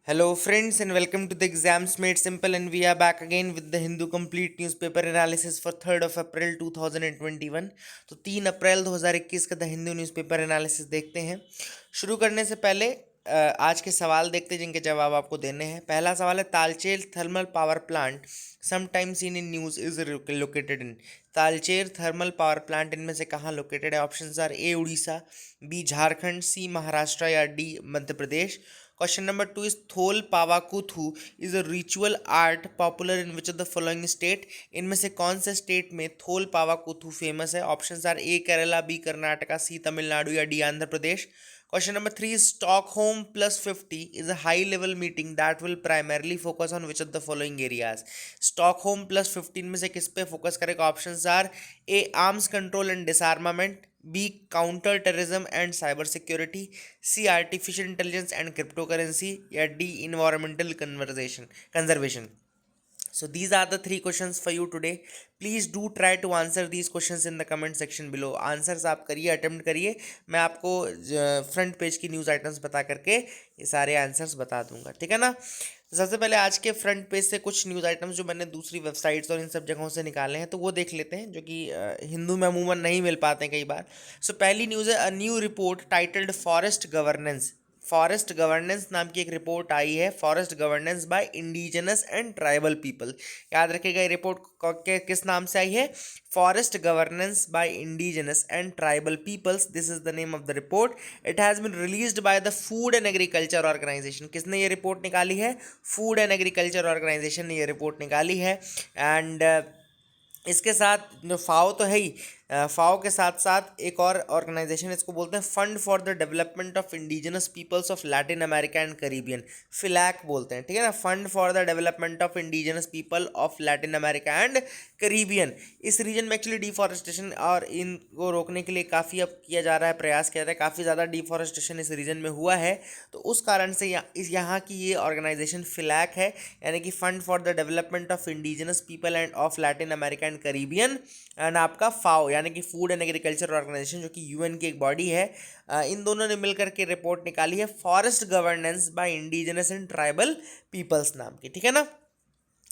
Hello, friends, and welcome to the Exams Made Simple. And we are back again with the Hindu Complete Newspaper Analysis for 3rd of April 2021. तो 3 अप्रैल 2021 का the Hindu newspaper analysis देखते हैं। शुरू करने से पहले आज के सवाल देखते हैं जिनके जवाब आपको देने हैं। पहला सवाल है, Talcher thermal power plant sometime seen in news is located in. Talcher thermal power plant इनमें से कहाँ लोकेटेड है? Options are A Orissa, B Jharkhand, C Maharashtra या D Madhya Pradesh. Question number 2 is Thol Pavakuthu is a ritual art popular in which of the following state? इनमें से कौन से state में थोल पावाकुथु फेमस है? Options are A Kerala, B Karnataka, C Tamil Nadu या D Andhra Pradesh. Question number 3 is Stockholm plus 50 is a high level meeting that will primarily focus on which of the following areas? Stockholm plus 15 में से किस पे फोकस करेगा? Options are A arms control and disarmament, B counter terrorism and cyber security, C artificial intelligence and crypto currency या D environmental conservation. So these are the 3 questions for you today. Please do try to answer these questions in the comment section below. Answers आप करिए, attempt करिए। मैं आपको front page की news items बता करके ये सारे आंसर्स बता दूंगा, ठीक है ना। तो सबसे पहले आज के फ्रंट पेज से कुछ न्यूज़ आइटम्स जो मैंने दूसरी वेबसाइट्स और इन सब जगहों से निकाले हैं तो वो देख लेते हैं, जो कि हिंदू में अमूमन नहीं मिल पाते हैं कई बार। सो पहली न्यूज़ है, a new report titled forest governance नाम की एक रिपोर्ट आई है, forest governance by indigenous and tribal people. याद रखिएगा ये रिपोर्ट किस नाम से आई है? Forest governance by indigenous and tribal peoples, this is the name of the report. It has been released by the food and agriculture organisation. किसने ये रिपोर्ट निकाली है? फूड एंड एग्रीकल्चर ऑर्गेनाइजेशन ने ये रिपोर्ट निकाली है। एंड इसके साथ जो फाओ तो है ही, फाओ के साथ साथ एक और ऑर्गेनाइजेशन, इसको बोलते हैं fund for the development of indigenous peoples of Latin America and Caribbean, FILAC बोलते हैं, ठीक है ना। Fund for the development of indigenous people of Latin America and Caribbean. इस रीजन में एक्चुअली डिफॉरेस्टेशन और इनको रोकने के लिए काफ़ी अब किया जा रहा है, प्रयास किया जा रहा है। काफ़ी ज़्यादा डिफॉरेस्टेशन इस रीजन में हुआ है, तो उस कारण से यहाँ की ये ऑर्गेनाइजेशन फिलैक है, यानी कि fund for the development of indigenous people end of Latin America and Caribbean. And आपका फाओ यानी कि फूड एंड एग्रीकल्चर ऑर्गेनाइजेशन, जो कि यूएन की एक बॉडी है, इन दोनों ने मिलकर के रिपोर्ट निकाली है, forest governance by indigenous and tribal peoples नाम की, ठीक है ना।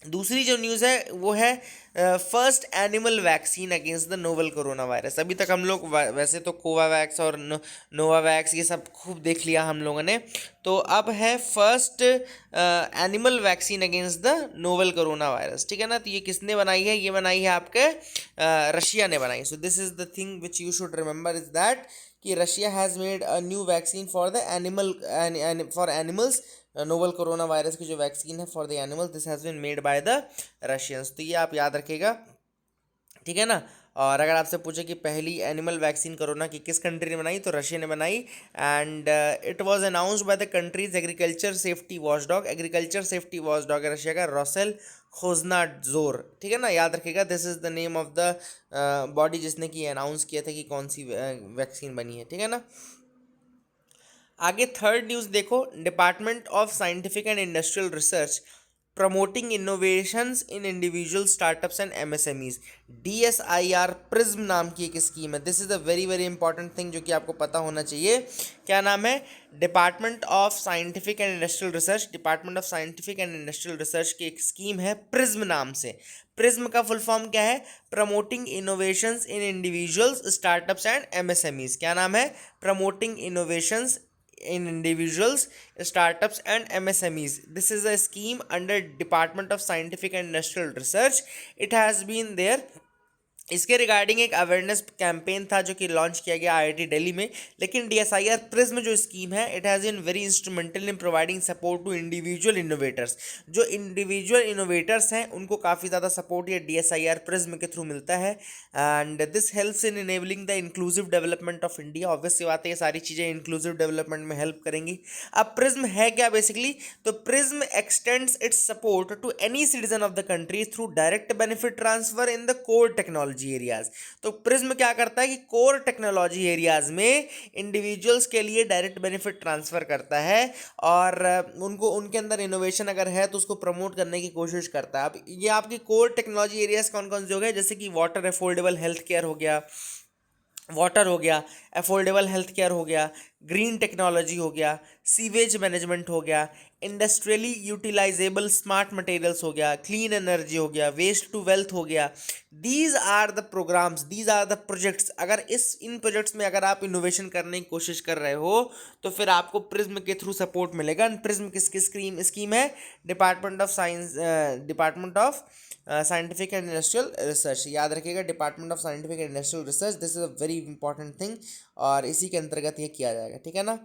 दूसरी जो न्यूज़ है वो है first animal vaccine against the novel corona virus. अभी तक हम लोग वैसे तो कोवावैक्स और नोवावैक्स ये सब खूब देख लिया हम लोगों ने, तो अब है first animal vaccine against the novel corona virus, ठीक है ना। तो ये किसने बनाई है? ये बनाई है आपके रशिया ने बनाई। So this is the thing which you should remember is that कि Russia has made a new vaccine for the animals. Novel corona virus की जो वैक्सीन है for the animals, this has been made by the Russians. तो ये आप याद रखिएगा, ठीक है ना। और अगर आपसे पूछे कि पहली एनिमल वैक्सीन कोरोना की किस कंट्री ने बनाई, तो रशिया ने बनाई। And it was announced by the countries agriculture safety watchdog. Agriculture safety watchdog है रशिया का, रोसेल खोजनाट्जोर, ठीक है ना। याद रखिएगा, this is the name of the body जिसने कि अनाउंस किया था कि कौन सी वैक्सीन बनी है, ठीक है ना। आगे थर्ड न्यूज़ देखो, department of scientific and industrial research promoting innovations in individual startups and MSMEs, DSIR prism नाम की एक स्कीम है। This is a very very important thing जो कि आपको पता होना चाहिए। क्या नाम है? Department of scientific and industrial research. Department of scientific and industrial research की एक स्कीम है प्रिज्म नाम से। प्रिज्म का फुल फॉर्म क्या है? Promoting innovations in individuals startups and MSMEs. क्या नाम है? Promoting innovations in individuals, startups and MSMEs. This is a scheme under Department of Scientific and Industrial Research. It has been there. इसके regarding एक awareness campaign था जो कि launch किया गया आईआईटी दिल्ली में। लेकिन डीएसआईआर प्रिज्म जो स्कीम है, it has been very instrumental in providing support to individual innovators. जो इंडिविजुअल इनोवेटर्स हैं उनको काफ़ी ज़्यादा सपोर्ट ये डीएसआईआर प्रिज्म के थ्रू मिलता है। And this helps in enabling the inclusive development of India. Obvious सी बात है, ये सारी चीज़ें इंक्लूसिव डेवलपमेंट में हेल्प करेंगी। अब प्रिज्म है क्या बेसिकली? तो prism extends its support to any citizen of the country through direct benefit transfer in the core technology areas. तो प्रिज्म क्या करता है कि कोर टेक्नोलॉजी एरियाज में इंडिविजुअल्स के लिए डायरेक्ट बेनिफिट ट्रांसफर करता है और उनको उनके अंदर इनोवेशन अगर है तो उसको प्रमोट करने की कोशिश करता है। अब ये आपकी कोर टेक्नोलॉजी एरियाज कौन कौन से हो गए? जैसे कि वाटर अफोर्डेबल हेल्थ केयर हो गया, वाटर हो गया, अफोर्डेबल हेल्थ केयर हो गया, ग्रीन टेक्नोलॉजी हो गया, सीवेज मैनेजमेंट हो गया, इंडस्ट्रियली यूटिलाइजेबल स्मार्ट मटेरियल्स हो गया, क्लीन एनर्जी हो गया, वेस्ट टू वेल्थ हो गया। These are the programmes, these are the projects. अगर इन प्रोजेक्ट्स में अगर आप इनोवेशन करने की कोशिश कर रहे हो तो फिर आपको प्रिज्म के थ्रू सपोर्ट मिलेगा। प्रिज्म किसकी स्कीम है? Department of science, department of scientific and industrial research. याद रखिएगा, department of scientific and industrial research, this is a very important thing, और इसी के अंतर्गत ये किया जाएगा, ठीक है ना।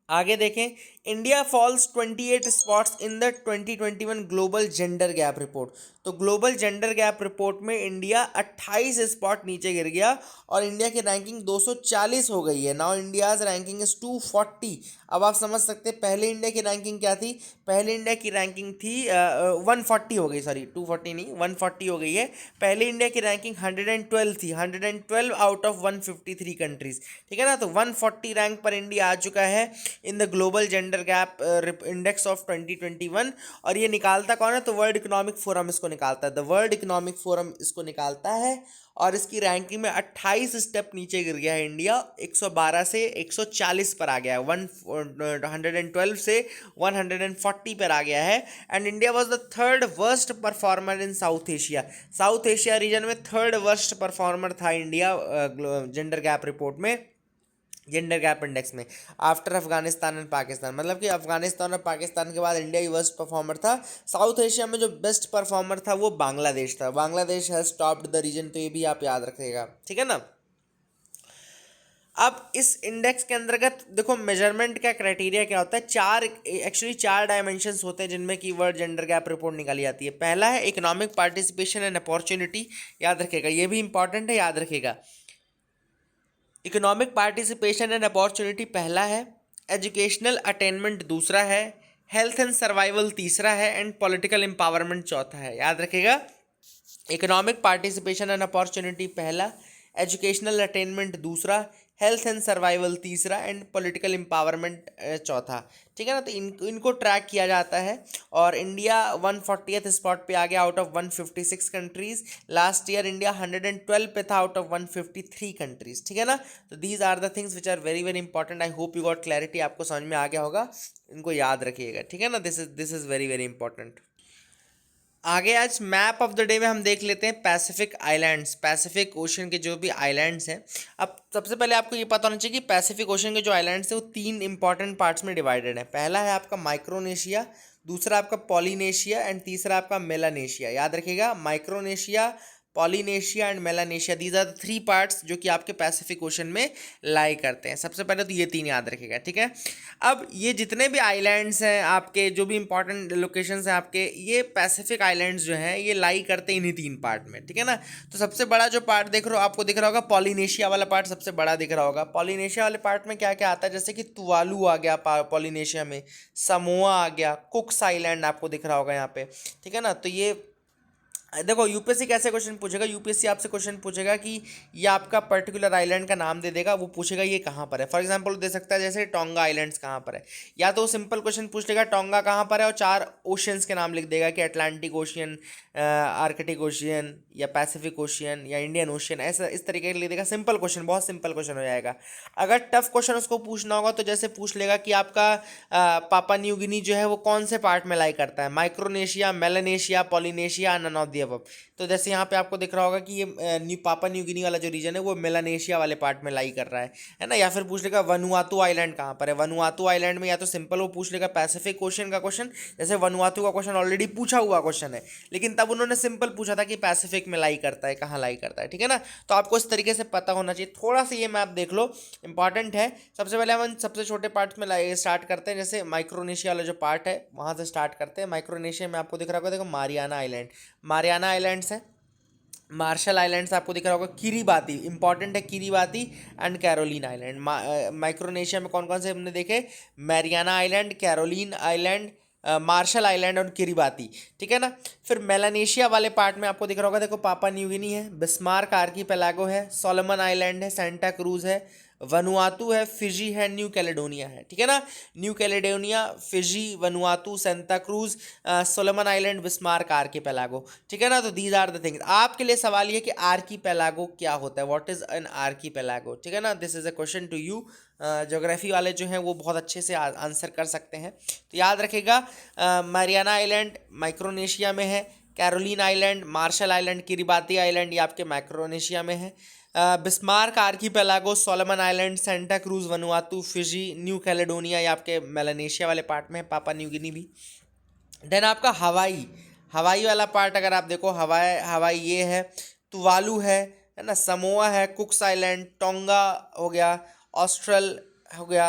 आगे देखें, India falls 28 spots in the 2021 global gender gap report. तो ग्लोबल जेंडर गैप रिपोर्ट में इंडिया 28 स्पॉट नीचे गिर गया और इंडिया की रैंकिंग 240 हो गई है। Now India's ranking is 240। अब आप समझ सकते हैं पहले इंडिया की रैंकिंग क्या थी। पहले इंडिया की रैंकिंग थी 140 हो गई, सॉरी 240 नहीं, 140 हो गई है। पहले इंडिया की रैंकिंग 112 थी, 112 आउट ऑफ 153 कंट्रीज, ठीक है ना। तो 140 रैंक पर इंडिया आ चुका है in the global gender gap index of 2021। और ये निकालता कौन है? तो वर्ल्ड इकोनॉमिक फोरम इसको निकालता है, द वर्ल्ड इकोनॉमिक फोरम इसको निकालता है। और इसकी रैंकिंग में 28 स्टेप नीचे गिर गया है इंडिया, 112 से 140 पर आ गया है, 112 से 140 पर आ गया है। And India was the third worst performer in South Asia. South Asia region में थर्ड वर्स्ट परफॉर्मर था इंडिया जेंडर गैप रिपोर्ट में, जेंडर गैप इंडेक्स में, आफ्टर अफगानिस्तान एंड पाकिस्तान। मतलब कि अफगानिस्तान और पाकिस्तान के बाद इंडिया ही वर्स्ट परफॉर्मर था। साउथ एशिया में जो बेस्ट परफॉर्मर था वो बांग्लादेश था। Bangladesh has topped the region, तो ये भी आप याद रखिएगा, ठीक है ना। अब इस इंडेक्स के अंतर्गत देखो मेजरमेंट का क्राइटेरिया क्या होता है। चार डायमेंशंस होते हैं जिनमें की वर्ड जेंडर गैप रिपोर्ट निकाली जाती है। पहला है इकोनॉमिक पार्टिसिपेशन एंड अपॉर्चुनिटी, याद रखिएगा, ये भी इंपॉर्टेंट है, याद रखिएगा। इकोनॉमिक पार्टिसिपेशन एंड अपॉर्चुनिटी पहला है, एजुकेशनल अटेनमेंट दूसरा है, हेल्थ एंड सर्वाइवल तीसरा है, एंड पॉलिटिकल एम्पावरमेंट चौथा है। याद रखिएगा, इकोनॉमिक पार्टिसिपेशन एंड अपॉर्चुनिटी पहला, एजुकेशनल अटेनमेंट दूसरा, हेल्थ एंड सर्वाइवल तीसरा, एंड पॉलिटिकल एम्पावरमेंट चौथा, ठीक है ना। तो इनको ट्रैक किया जाता है और इंडिया 140th स्पॉट पे आ गया out of 156 countries. Last year India 112 पे था आउट ऑफ 153 कंट्रीज, ठीक है ना। तो these are the things which are very very important. I hope you got clarity, आपको समझ में आ गया होगा, इनको याद रखिएगा, ठीक है ना। This is very very important. आगे आज मैप ऑफ द डे में हम देख लेते हैं पैसिफिक आइलैंड्स, पैसिफिक ओशन के जो भी आइलैंड्स हैं। अब सबसे पहले आपको ये पता होना चाहिए कि पैसिफिक ओशन के जो आइलैंड्स हैं वो 3 इंपॉर्टेंट पार्ट्स में डिवाइडेड है। पहला है आपका माइक्रोनेशिया, दूसरा आपका पॉलिनेशिया, एंड तीसरा आपका मेलानेशिया। याद रखिएगा, Micronesia, Polynesia and Melanesia, these are the 3 parts जो कि आपके पैसिफिक ओशन में लाई करते हैं। सबसे पहले तो ये 3 याद रखिएगा, ठीक है। अब ये जितने भी आइलैंड्स हैं आपके, जो भी इंपॉर्टेंट लोकेशंस हैं आपके, ये पैसिफिक आइलैंड्स जो हैं ये लाई करते हैं इन्हीं 3 पार्ट में, ठीक है ना। तो सबसे बड़ा जो पार्ट देख रहे हो, आपको दिख रहा होगा पॉलिनेशिया वाला पार्ट सबसे बड़ा दिख रहा होगा। पॉलिनेशिया वाले पार्ट में क्या क्या आता है, जैसे कि तुवालू आ गया पॉलिनेशिया में, समोआ आ गया, कुक्स आइलैंड आपको दिख रहा होगा यहाँ पे, ठीक है ना। तो ये देखो यूपीएससी कैसे क्वेश्चन पूछेगा, यूपीएससी आपसे क्वेश्चन पूछेगा कि ये आपका पर्टिकुलर आइलैंड का नाम दे देगा, वो पूछेगा ये कहाँ पर है। फॉर एग्जांपल दे सकता है जैसे टोंगा आइलैंड्स कहाँ पर है, या तो सिंपल क्वेश्चन पूछ लेगा टोंगा कहाँ पर है और 4 ओशियंस के नाम लिख देगा कि अटलांटिक ओशियन, आर्कटिक ओशियन, या पैसिफिक ओशियन, या इंडियन ओशियन, ऐसा इस तरीके से लिख देगा। सिंपल क्वेश्चन, बहुत सिंपल क्वेश्चन हो जाएगा। अगर टफ क्वेश्चन उसको पूछना होगा तो जैसे पूछ लेगा कि आपका पापा न्यू गिनी जो है वो कौन से पार्ट में लाई करता है, Micronesia, Melanesia, Polynesia, none of the above. तो जैसे यहाँ पे आपको दिख रहा होगा कि ये पापा न्यू गिनी वाला जो रीजन है वो मेलानेशिया वाले पार्ट में लाई कर रहा है ना। या फिर पूछ लेगा वनुआतू आइलैंड कहाँ पर है, वनुआतू आइलैंड में या तो सिंपल वो पूछ लेगा पैसिफिक ओशन का क्वेश्चन, जैसे वनुआतू का क्वेश्चन ऑलरेडी पूछा हुआ क्वेश्चन है, लेकिन तब उन्होंने सिंपल पूछा था कि पैसिफिक में लाई करता है, कहाँ लाई करता है, ठीक है ना। तो आपको इस तरीके से पता होना चाहिए। थोड़ा सा ये मैप देख लो, इंपॉर्टेंट है। सबसे पहले हम सबसे छोटे पार्ट में स्टार्ट करते हैं, जैसे माइक्रोनेशिया वाला जो पार्ट है वहाँ से स्टार्ट करते हैं। माइक्रोनेशिया में आपको दिख रहा होगा, देखो मारियाना आइलैंड, मारियाना आइलैंड्स है। मार्शल आइलैंड्स आपको दिख रहा होगा, किरीबाती इंपॉर्टेंट है, Kiribati and Caroline island. Micronesia में कौन कौन से हमने देखे, Mariana island, Caroline island, Marshall island और किरीबाती, ठीक है ना। फिर मेलानेशिया वाले पार्ट में आपको दिख रहा होगा, देखो पापा न्यू गिनी है, बिस्मार्क आर्कीपेलागो है, सोलोमन आइलैंड है, सेंटा क्रूज है, वनुआतू है, फिजी है, न्यू कैलेडोनिया है, ठीक है ना। New Caledonia, Fiji, Vanuatu, Santa cruise, Solomon island, Bismarck, archipelago, ठीक है ना। तो दीज आर द थिंग्स। आपके लिए सवाल ये कि आर्कीपेलागो क्या होता है, व्हाट इज एन आर्कीपेलागो, ठीक है ना। This is a question to you. Geography वाले जो हैं वो बहुत अच्छे से आंसर कर सकते हैं। तो याद रखिएगा, मारियाना आइलैंड माइक्रोनेशिया में है, Caroline island, Marshall island, Kiribati island ये आपके माइक्रोनेशिया में है, Bismarck archipelago, Solomon island, Santa Cruz, Vanuatu, Fiji, New Caledonia ये आपके मेलानेशिया वाले पार्ट में है, पापा न्यू गिनी भी। देन आपका हवाई, हवाई वाला पार्ट अगर आप देखो, हवाई हवाई ये है, तुवालू है ना, समोआ है, कुक्स आइलैंड, टोंगा हो गया, ऑस्ट्रल हो गया,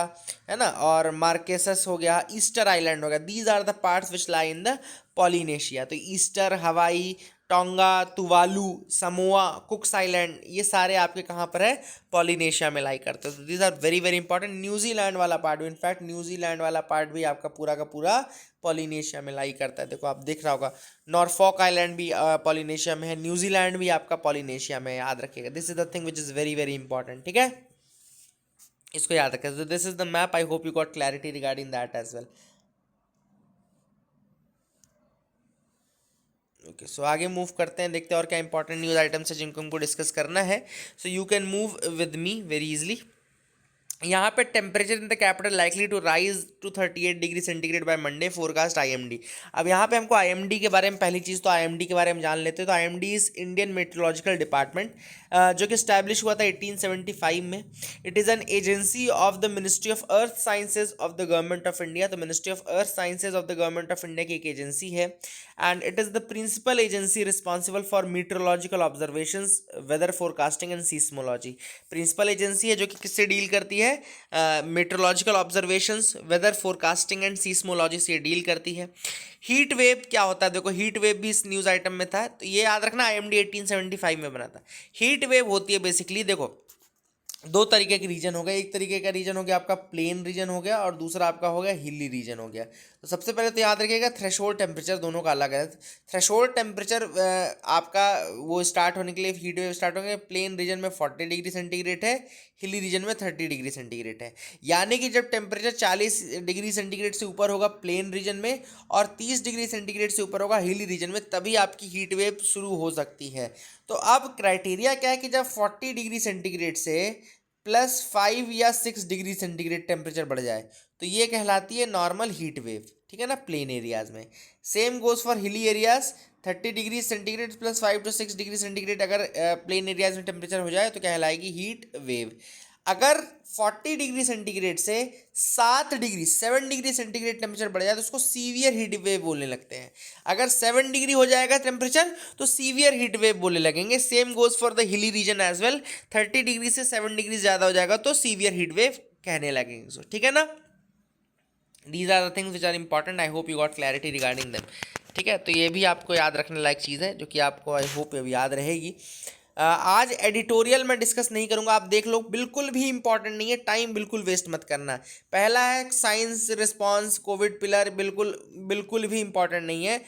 है ना, और मार्केसस हो गया, ईस्टर आइलैंड हो गया। These are the parts which lie in the Polynesia. तो Easter, Hawaii, Tonga, Tuvalu, Samoa, Cooks island ये सारे आपके कहाँ पर है, पॉलिनेशिया में लाई करते हैं। तो these are very very important. New Zealand वाला पार्ट भी, इनफैक्ट न्यूजीलैंड वाला पार्ट भी आपका पूरा का पूरा पॉलिनेशिया में लाई करता है। देखो आप देख रहा होगा, नॉर्फॉक आइलैंड भी पॉलिनेशिया में है, न्यूजीलैंड भी आपका पॉलिनेशिया में है, याद रखिएगा। This is the thing which is very very important, ठीक है, इसको याद रखें। तो this is the map, I hope you got clarity regarding that as well. Okay, so आगे मूव करते हैं, देखते हैं और क्या इंपॉर्टेंट न्यूज़ आइटम्स है जिनको हमको डिस्कस करना है। So you can move with me very easily. यहाँ पे temperature in the capital likely to rise to 38 degree centigrade by Monday, forecast IMD. अब यहाँ पे हमको आईएमडी के बारे में, पहली चीज़ तो आईएमडी के बारे में जान लेते हैं। तो IMD is Indian meteorological department, जो कि स्टैब्लिश हुआ था 1875 में। It is an agency of the ministry of earth sciences of the government of India. तो ministry of earth sciences of the government of India की एक एजेंसी है, and it is the principal agency responsible for meteorological observations, weather forecasting and seismology. Principal agency है जो कि किससे deal करती है, meteorological observations, weather forecasting and seismology से डील करती है। हीट वेव क्या होता है, देखो हीट वेव भी इस न्यूज़ आइटम में था, तो ये याद रखना, आईएमडी 1875 में बना था। हीट वेव होती है बेसिकली, देखो दो तरीके के रीजन हो गए, एक तरीके का रीजन हो गया आपका प्लेन रीजन हो गया, और दूसरा आपका हो गया हिली रीजन हो गया। तो सबसे पहले तो याद रखिएगा, थ्रेशोल्ड टेम्परेचर दोनों का अलग है। थ्रेशोल्ड टेम्परेचर आपका वो स्टार्ट होने के लिए, हीट वेव स्टार्ट होंगे, प्लेन रीजन में 40 डिग्री सेंटीग्रेड है, हिली रीजन में 30 डिग्री सेंटीग्रेड है। यानी कि जब टेम्परेचर 40 डिग्री सेंटीग्रेड से ऊपर होगा प्लेन रीजन में, और 30 डिग्री सेंटीग्रेड से ऊपर होगा हिली रीजन में, तभी आपकी हीट वेव शुरू हो सकती है। तो अब क्राइटेरिया क्या है कि जब 40 डिग्री सेंटीग्रेड से +5 या 6 डिग्री सेंटीग्रेड टेम्परेचर बढ़ जाए, तो ये कहलाती है नॉर्मल हीट वेव, ठीक है ना, प्लेन एरियाज में। Same goes for hilly areas, 30 degree centigrade +5 to 6 degree centigrade अगर प्लेन एरियाज में टेम्परेचर हो जाए तो कहलाएगी हीट वेव। अगर 40 डिग्री सेंटीग्रेड से 7 डिग्री सेंटीग्रेड टेम्परेचर बढ़ जाए तो उसको सीवियर हीट वेव बोलने लगते हैं। अगर 7 डिग्री हो जाएगा टेम्परेचर तो सीवियर हीट वेव बोलने लगेंगे। Same goes for the hilly region as well, 30 degree से 7 डिग्री ज़्यादा हो जाएगा तो सीवियर हीट वेव कहने लगेंगे। सो ठीक है ना, these are the things which are important, I hope you got clarity regarding them. ठीक है, तो ये भी आपको याद रखने लायक चीज़ है जो कि आपको आई होप याद रहेगी। आज एडिटोरियल में डिस्कस नहीं करूंगा, आप देख लो, बिल्कुल भी इंपॉर्टेंट नहीं है, टाइम बिल्कुल वेस्ट मत करना। पहला है साइंस रिस्पांस कोविड पिलर, बिल्कुल बिल्कुल भी इंपॉर्टेंट नहीं है।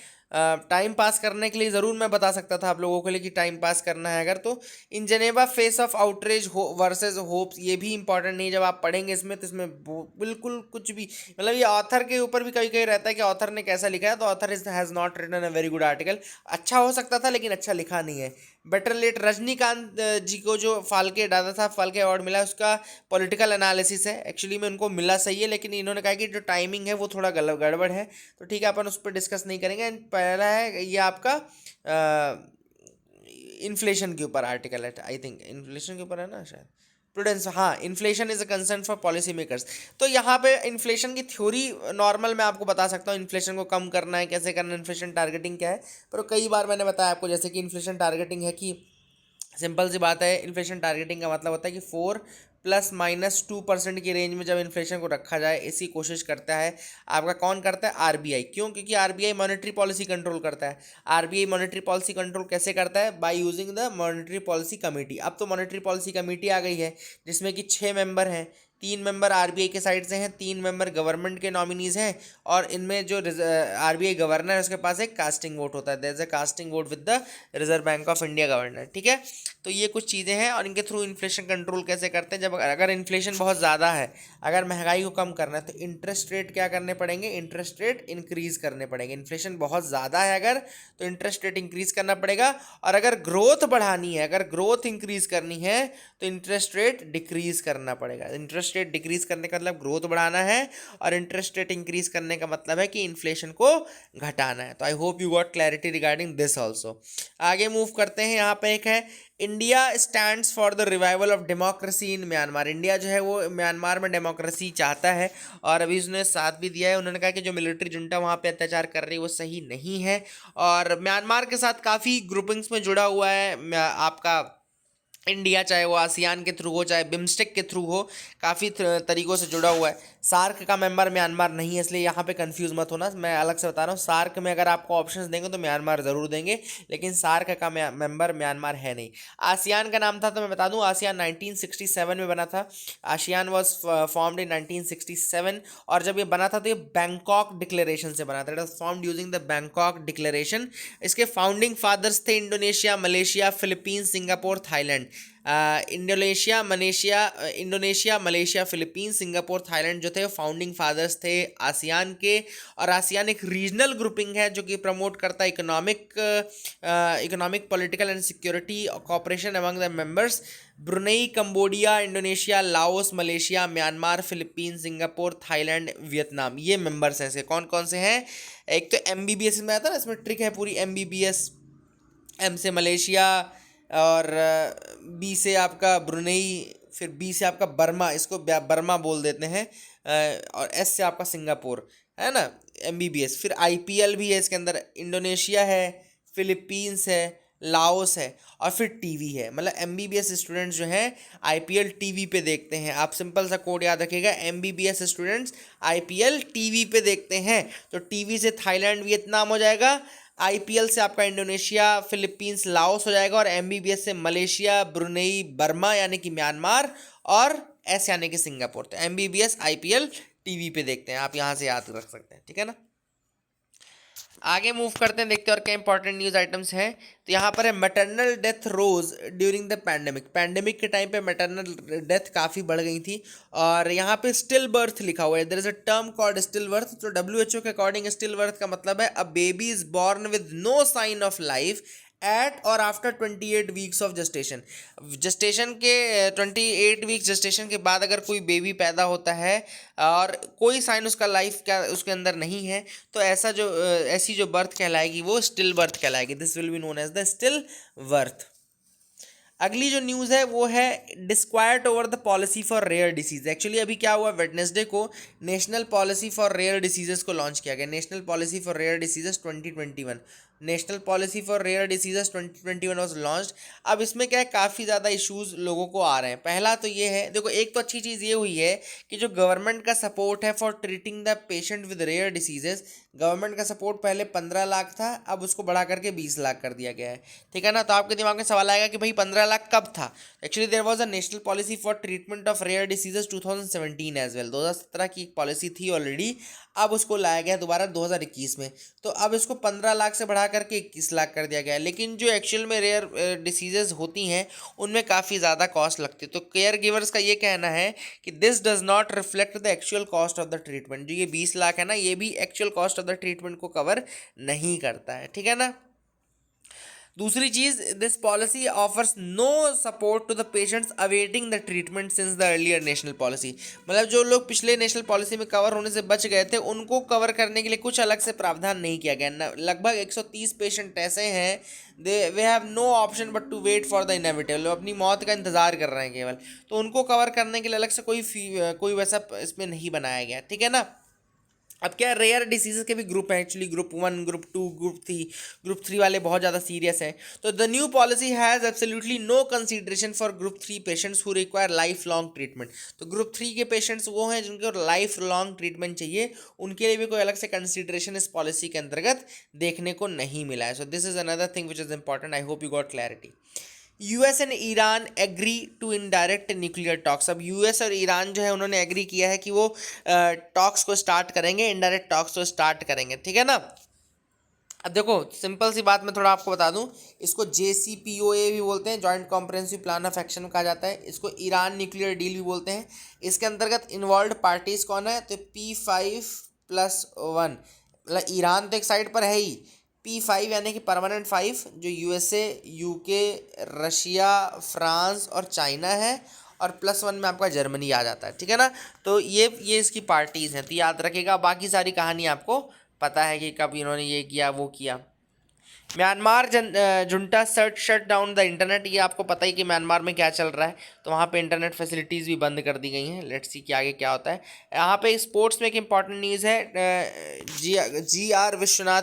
टाइम पास करने के लिए ज़रूर मैं बता सकता था आप लोगों के लिए कि टाइम पास करना है अगर, तो in Geneva face of outrage versus hopes, ये भी इंपॉर्टेंट नहीं है। जब आप पढ़ेंगे इसमें तो इसमें बिल्कुल कुछ भी, मतलब ये ऑथर के ऊपर भी कभी कभी रहता है कि ऑथर ने कैसा लिखा है, तो author has not written a very good article. अच्छा हो सकता था लेकिन अच्छा लिखा नहीं है। बेटर लेट, रजनीकांत जी को जो फाल्के दादा साहब फाल्के अवार्ड मिला है उसका पॉलिटिकल एनालिसिस है, एक्चुअली में उनको मिला सही है, लेकिन इन्होंने कहा कि जो टाइमिंग है वो थोड़ा गड़बड़ है, तो ठीक है अपन उस पर डिस्कस नहीं करेंगे। पहला है ये आपका इन्फ्लेशन के ऊपर आर्टिकल है, आई थिंक इन्फ्लेशन के ऊपर है ना शायद, प्रूडेंस, हाँ, inflation is a concern for policy makers. तो यहाँ पे इन्फ्लेशन की थ्योरी नॉर्मल मैं आपको बता सकता हूँ, इन्फ्लेशन को कम करना है, कैसे करना है, इन्फ्लेशन टारगेटिंग क्या है, पर कई बार मैंने बताया आपको, जैसे कि इन्फ्लेशन टारगेटिंग है कि सिंपल सी बात है, इन्फ्लेशन टारगेटिंग का मतलब होता है कि 4 ± 2% की रेंज में जब इन्फ्लेशन को रखा जाए, इसी कोशिश करता है आपका, कौन करता है, आरबीआई। क्यों? क्योंकि आरबीआई मॉनेटरी पॉलिसी कंट्रोल करता है। आरबीआई मॉनेटरी पॉलिसी कंट्रोल कैसे करता है? By using the monetary policy committee. अब तो मॉनेटरी पॉलिसी कमेटी आ गई है जिसमें कि 6 मेंबर हैं, 3 मेंबर आरबीआई के साइड से हैं, 3 मेंबर गवर्नमेंट के नॉमिनीज हैं, और इनमें जो आरबीआई गवर्नर है उसके पास एक कास्टिंग वोट होता है, there is a casting vote with the Reserve Bank of India governor. ठीक है, तो ये कुछ चीज़ें हैं, और इनके थ्रू इन्फ्लेशन कंट्रोल कैसे करते हैं। जब अगर इन्फ्लेशन बहुत ज़्यादा है, अगर महंगाई को कम करना है, तो इंटरेस्ट रेट क्या करने पड़ेंगे, इंटरेस्ट रेट इंक्रीज करने पड़ेंगे। इन्फ्लेशन बहुत ज़्यादा है अगर, तो इंटरेस्ट रेट इंक्रीज करना पड़ेगा, और अगर ग्रोथ बढ़ानी है, अगर ग्रोथ इंक्रीज करनी है, तो इंटरेस्ट रेट डिक्रीज करना पड़ेगा। इंटरेस्ट रेट डिक्रीज करने का मतलब ग्रोथ बढ़ाना है, और इंटरेस्ट रेट इंक्रीज करने का मतलब है कि इन्फ्लेशन को घटाना है। तो आई hope you got clarity regarding this also. आगे मूव करते हैं, यहाँ पे एक है India stands for the revival of democracy in Myanmar. India जो है वो म्यांमार में डेमोक्रेसी चाहता है, और अभी उसने साथ भी दिया है। उन्होंने कहा कि जो मिलिट्री जुंटा वहाँ पे अत्याचार कर रही है वो सही नहीं है, और म्यांमार के साथ काफ़ी ग्रुपिंग्स में जुड़ा हुआ है आपका इंडिया, चाहे वो आसियान के थ्रू हो, चाहे बिम्स्टेक के थ्रू हो, काफ़ी तरीक़ों से जुड़ा हुआ है। सार्क का मेंबर म्यांमार नहीं है, इसलिए यहाँ पे कंफ्यूज मत होना, मैं अलग से बता रहा हूँ। सार्क में अगर आपको ऑप्शंस देंगे तो म्यांमार ज़रूर देंगे, लेकिन सार्क का मेंबर म्यांमार है नहीं। आसियान का नाम था, तो मैं बता दूँ, आसियान 1967 में बना था। आसियान वॉज फॉर्म्ड इन 1967, और जब ये बना था तो ये बैंकॉक डिक्लेरेशन से बना था। It was formed using the Bangkok declaration. इसके फाउंडिंग फादर्स थे Indonesia, Malaysia, Philippines, Singapore, Thailand. Indonesia, Malaysia, Philippines, Singapore, Thailand जो थे फाउंडिंग फादर्स थे आसियान के। और आसियान एक रीजनल ग्रुपिंग है जो कि प्रमोट करता है economic, political and security corporation among the members. Brunei, Cambodia, Indonesia, Laos, Malaysia, Myanmar, Philippines, Singapore, Thailand, Vietnam, ये मेंबर्स हैं। ऐसे कौन कौन से हैं? एक तो MBBS में आता है ना, इसमें ट्रिक है पूरी। MBBS, M से मलेशिया, और B से आपका ब्रुनेई, फिर B से आपका बर्मा, इसको बर्मा बोल देते हैं, और S से आपका सिंगापुर, है ना, MBBS। फिर IPL भी है इसके अंदर, इंडोनेशिया है, फिलीपींस है, लाओस है, और फिर टीवी है। मतलब MBBS स्टूडेंट्स जो हैं IPL टीवी पे देखते हैं। आप सिंपल सा कोड याद रखिएगा, MBBS स्टूडेंट्स IPL टीवी पे देखते हैं। तो टीवी से थाईलैंड, वियतनाम हो जाएगा, IPL से आपका इंडोनेशिया, फिलीपींस, लाओस हो जाएगा, और MBBS से मलेशिया, ब्रुनेई, बर्मा यानी कि म्यांमार, और S यानी कि सिंगापुर। तो MBBS IPL टीवी पे देखते हैं, आप यहाँ से याद रख सकते हैं। ठीक है ना, आगे मूव करते हैं, देखते हैं और क्या इंपॉर्टेंट न्यूज़ आइटम्स हैं। तो यहाँ पर है maternal death rose during the pandemic के टाइम पे मैटरनल डेथ काफ़ी बढ़ गई थी, और यहाँ पे स्टिल बर्थ लिखा हुआ है। There is a term called still birth. तो WHO के अकॉर्डिंग स्टिल बर्थ का मतलब है a baby is born with no sign of life at or after 28 weeks of gestation. Gestation के 28 वीक्स जस्टेशन के बाद अगर कोई बेबी पैदा होता है और कोई साइन उसका लाइफ का उसके अंदर नहीं है, तो ऐसी जो बर्थ कहलाएगी वो स्टिल बर्थ कहलाएगी। This will be known as the still birth. अगली जो न्यूज़ है वो है disquiet over the policy for rare disease. Actually अभी क्या हुआ, वेडनेसडे को national policy for rare diseases को लॉन्च किया गया। National policy for rare diseases 2021, national policy for rare diseases 2021 was launched. अब इसमें क्या है, काफ़ी ज़्यादा इश्यूज लोगों को आ रहे हैं। पहला तो ये है, देखो, एक तो अच्छी चीज़ ये हुई है कि जो गवर्नमेंट का सपोर्ट है for treating the patient with rare diseases, government का सपोर्ट पहले 15 लाख था, अब उसको बढ़ा करके 20 लाख कर दिया गया है। ठीक है ना, तो आपके दिमाग में सवाल आएगा कि भाई 15 लाख कब था? Actually there was a national policy for treatment of rare diseases 2017 as well. 2017 की एक पॉलिसी थी ऑलरेडी, अब उसको लाया गया दोबारा 2021 में। तो अब इसको 15 लाख से बढ़ा करके 21 लाख कर दिया गया है। लेकिन जो एक्चुअल में रेयर डिसीजेज होती हैं उनमें काफ़ी ज़्यादा कॉस्ट लगती है। तो केयर गिवर्स का ये कहना है कि this does not reflect the actual cost of the treatment. जो ये 20 लाख है ना, ये भी actual cost of the treatment को कवर नहीं करता है। ठीक है ना। दूसरी चीज, this policy offers no support to the patients awaiting the treatment since the earlier national policy. मतलब जो लोग पिछले नेशनल पॉलिसी में कवर होने से बच गए थे उनको कवर करने के लिए कुछ अलग से प्रावधान नहीं किया गया। लगभग 130 पेशेंट ऐसे हैं, we have no option but to wait for the inevitable. अपनी मौत का इंतजार कर रहे हैं केवल, तो उनको कवर करने के लिए अलग से कोई वैसा इसमें नहीं बनाया गया। ठीक है ना। अब क्या, रेयर डिसीजेस के भी ग्रुप हैं एक्चुअली, ग्रुप 1, ग्रुप 2, ग्रुप 3 वाले बहुत ज़्यादा सीरियस हैं। तो the new policy has absolutely no consideration for group 3 patients who require lifelong treatment. तो ग्रुप 3 के पेशेंट्स वो हैं जिनको लाइफ लॉन्ग ट्रीटमेंट चाहिए, उनके लिए भी कोई अलग से कंसीडरेशन इस पॉलिसी के अंतर्गत देखने को नहीं मिला है। So this is another thing which is important. I hope you got clarity. US and Iran agree to indirect nuclear talks. अब यूएस और ईरान जो है उन्होंने एग्री किया है कि वो टॉक्स को स्टार्ट करेंगे, इनडायरेक्ट टॉक्स को स्टार्ट करेंगे, ठीक है ना। अब देखो सिंपल सी बात मैं थोड़ा आपको बता दूं, इसको JCPOA भी बोलते हैं, joint comprehensive plan of action कहा जाता है। इसको ईरान न्यूक्लियर डील भी बोलते हैं। इसके अंतर्गत इन्वॉल्व पार्टीज कौन है, तो P5+1, मतलब ईरान तो एक साइड पर है ही, P5 यानी कि परमानेंट 5 जो USA, UK, रशिया, फ्रांस और चाइना है, और +1 में आपका जर्मनी आ जाता है, ठीक है ना। तो ये इसकी पार्टीज हैं, तो याद रखिएगा। बाकी सारी कहानी आपको पता है कि कब इन्होंने ये किया वो किया। Myanmar junta shut down the internet. ये आपको पता ही कि म्यांमार में क्या चल रहा है, तो वहाँ पे इंटरनेट फैसिलिटीज़ भी बंद कर दी गई हैं। लेट्स सी कि आगे क्या होता है। यहाँ पे स्पोर्ट्स में एक इंपॉर्टेंट न्यूज़ है, जी आर विश्वनाथ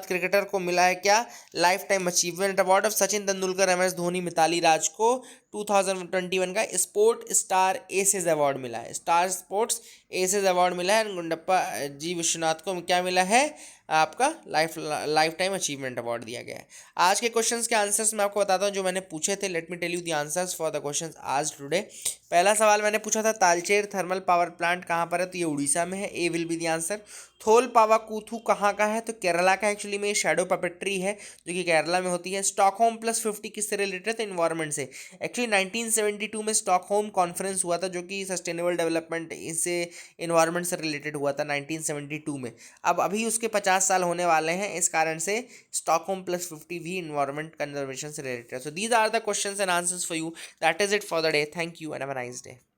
क्रिकेटर को मिला है क्या, life time achievement award. Of Sachin Tendulkar, MS Dhoni, Mithali Raj को 2021 का स्पोर्ट स्टार एसेज अवार्ड मिला है, स्टार स्पोर्ट्स एसेज अवार्ड मिला है। गुंडप्पा जी विश्वनाथ को क्या मिला है, आपका लाइफ टाइम अचीवमेंट अवार्ड दिया गया है। आज के क्वेश्चंस के आंसर्स मैं आपको बताता हूँ जो मैंने पूछे थे। Let me tell you the answers for the questions आज टुडे। पहला सवाल मैंने पूछा था तालचेर थर्मल पावर प्लांट कहाँ पर है, तो ये उड़ीसा में है, ए विल बी द आंसर। थोल पावाकूथू कहाँ का है, तो केरला का। एक्चुअली में ये शैडो पपेट्री है जो कि केरला में होती है। स्टॉकहोम +50 किससे रिलेटेड है, तो इन्वायरमेंट से। एक्चुअली 1972 में स्टॉकहोम कॉन्फ्रेंस हुआ था जो कि सस्टेनेबल डेवलपमेंट इससे इन्वायरमेंट से रिलेटेड हुआ था 1972 में। अब अभी उसके 50 साल होने वाले हैं, इस कारण से स्टॉकहोम +50 भी इन्वायरमेंट कंजर्वेशन से रिलेटेड है। So these are the questions and answers for you. That is it for the day. Thank you and have a nice day.